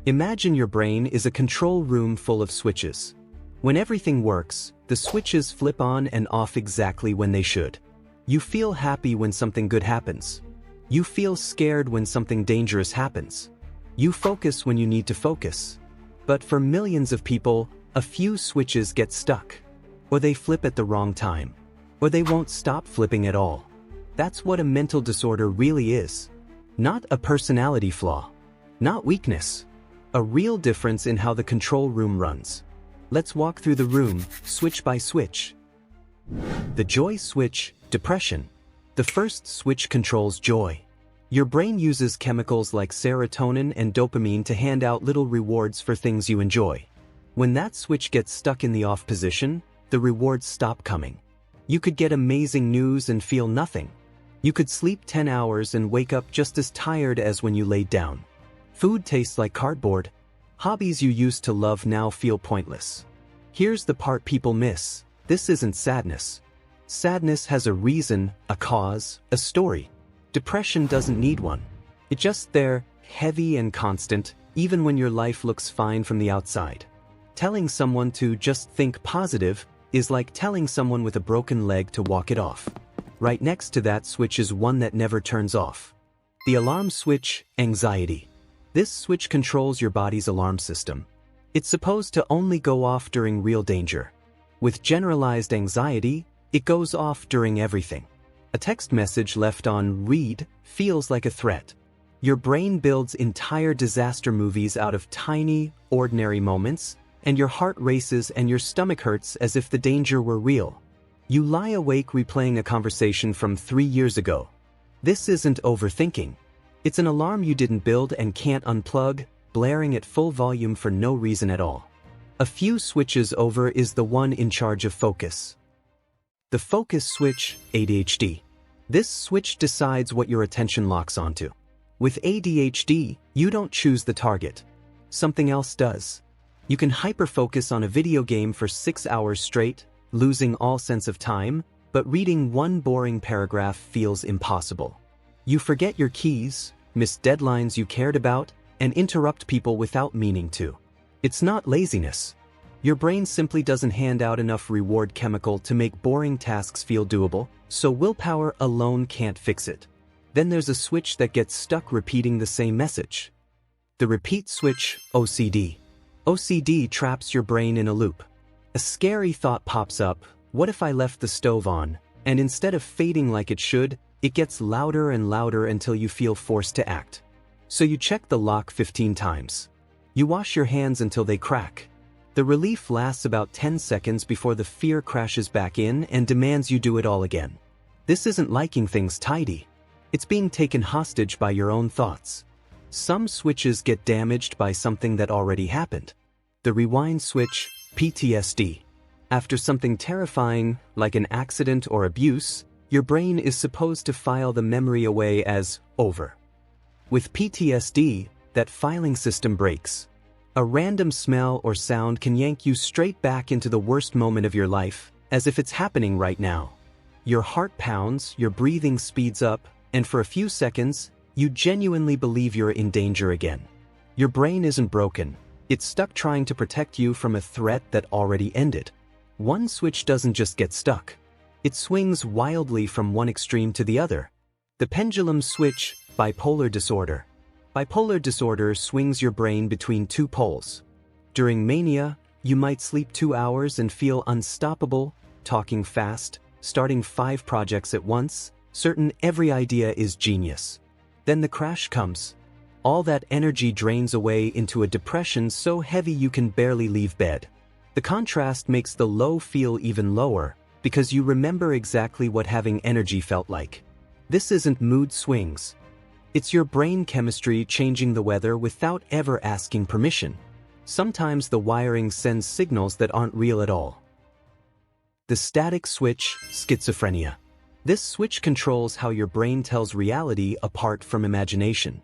Imagine your brain is a control room full of switches. When everything works, the switches flip on and off exactly when they should. You feel happy when something good happens. You feel scared when something dangerous happens. You focus when you need to focus. But for millions of people, a few switches get stuck. Or they flip at the wrong time. Or they won't stop flipping at all. That's what a mental disorder really is. Not a personality flaw. Not weakness. A real difference in how the control room runs. Let's walk through the room, switch by switch. The joy switch, depression. The first switch controls joy. Your brain uses chemicals like serotonin and dopamine to hand out little rewards for things you enjoy. When that switch gets stuck in the off position, the rewards stop coming. You could get amazing news and feel nothing. You could sleep 10 hours and wake up just as tired as when you laid down. Food tastes like cardboard. Hobbies you used to love now feel pointless. Here's the part people miss. This isn't sadness. Sadness has a reason, a cause, a story. Depression doesn't need one. It's just there, heavy and constant, even when your life looks fine from the outside. Telling someone to just think positive is like telling someone with a broken leg to walk it off. Right next to that switch is one that never turns off. The alarm switch, anxiety. This switch controls your body's alarm system. It's supposed to only go off during real danger. With generalized anxiety, it goes off during everything. A text message left on read feels like a threat. Your brain builds entire disaster movies out of tiny, ordinary moments, and your heart races and your stomach hurts as if the danger were real. You lie awake replaying a conversation from 3 years ago. This isn't overthinking. It's an alarm you didn't build and can't unplug, blaring at full volume for no reason at all. A few switches over is the one in charge of focus. The focus switch, ADHD. This switch decides what your attention locks onto. With ADHD, you don't choose the target. Something else does. You can hyper-focus on a video game for 6 hours straight, losing all sense of time, but reading one boring paragraph feels impossible. You forget your keys, miss deadlines you cared about, and interrupt people without meaning to. It's not laziness. Your brain simply doesn't hand out enough reward chemical to make boring tasks feel doable, so willpower alone can't fix it. Then there's a switch that gets stuck repeating the same message. The repeat switch, OCD. OCD traps your brain in a loop. A scary thought pops up, what if I left the stove on? And instead of fading like it should, it gets louder and louder until you feel forced to act. So you check the lock 15 times. You wash your hands until they crack. The relief lasts about 10 seconds before the fear crashes back in and demands you do it all again. This isn't liking things tidy. It's being taken hostage by your own thoughts. Some switches get damaged by something that already happened. The rewind switch, PTSD. After something terrifying, like an accident or abuse, your brain is supposed to file the memory away as over. With PTSD, that filing system breaks. A random smell or sound can yank you straight back into the worst moment of your life, as if it's happening right now. Your heart pounds, your breathing speeds up, and for a few seconds, you genuinely believe you're in danger again. Your brain isn't broken. It's stuck trying to protect you from a threat that already ended. One switch doesn't just get stuck. It swings wildly from one extreme to the other. The pendulum switch, bipolar disorder. Bipolar disorder swings your brain between two poles. During mania, you might sleep 2 hours and feel unstoppable, talking fast, starting 5 projects at once, certain every idea is genius. Then the crash comes. All that energy drains away into a depression so heavy you can barely leave bed. The contrast makes the low feel even lower, because you remember exactly what having energy felt like. This isn't mood swings. It's your brain chemistry changing the weather without ever asking permission. Sometimes the wiring sends signals that aren't real at all. The static switch, schizophrenia. This switch controls how your brain tells reality apart from imagination.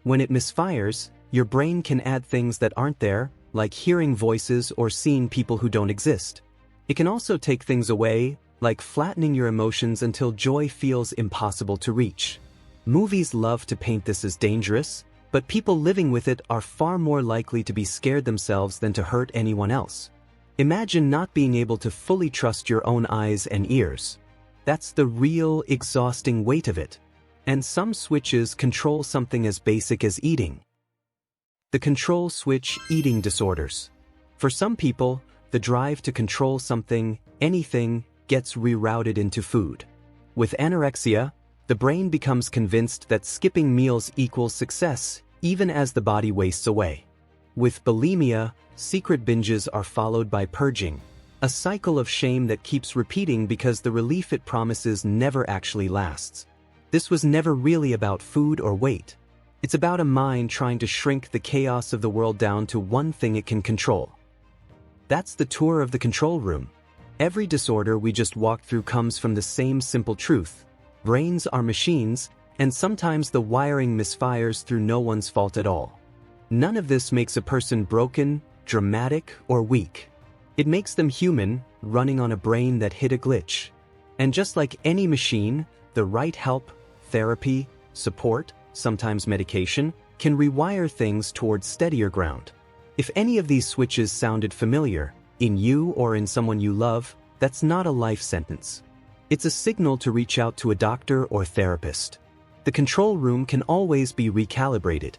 When it misfires, your brain can add things that aren't there, like hearing voices or seeing people who don't exist. It can also take things away, like flattening your emotions until joy feels impossible to reach. Movies love to paint this as dangerous, But people living with it are far more likely to be scared themselves than to hurt anyone else. Imagine not being able to fully trust your own eyes and ears. That's the real, exhausting weight of it. And some switches control something as basic as eating. The control switch eating disorders. For some people, the drive to control something, anything, gets rerouted into food. With anorexia, the brain becomes convinced that skipping meals equals success, even as the body wastes away. With bulimia, secret binges are followed by purging, a cycle of shame that keeps repeating because the relief it promises never actually lasts. This was never really about food or weight. It's about a mind trying to shrink the chaos of the world down to one thing it can control. That's the tour of the control room. Every disorder we just walked through comes from the same simple truth. Brains are machines, and sometimes the wiring misfires through no one's fault at all. None of this makes a person broken, dramatic, or weak. It makes them human, running on a brain that hit a glitch. And just like any machine, the right help, therapy, support, sometimes medication, can rewire things towards steadier ground. If any of these switches sounded familiar, in you or in someone you love, that's not a life sentence. It's a signal to reach out to a doctor or therapist. The control room can always be recalibrated,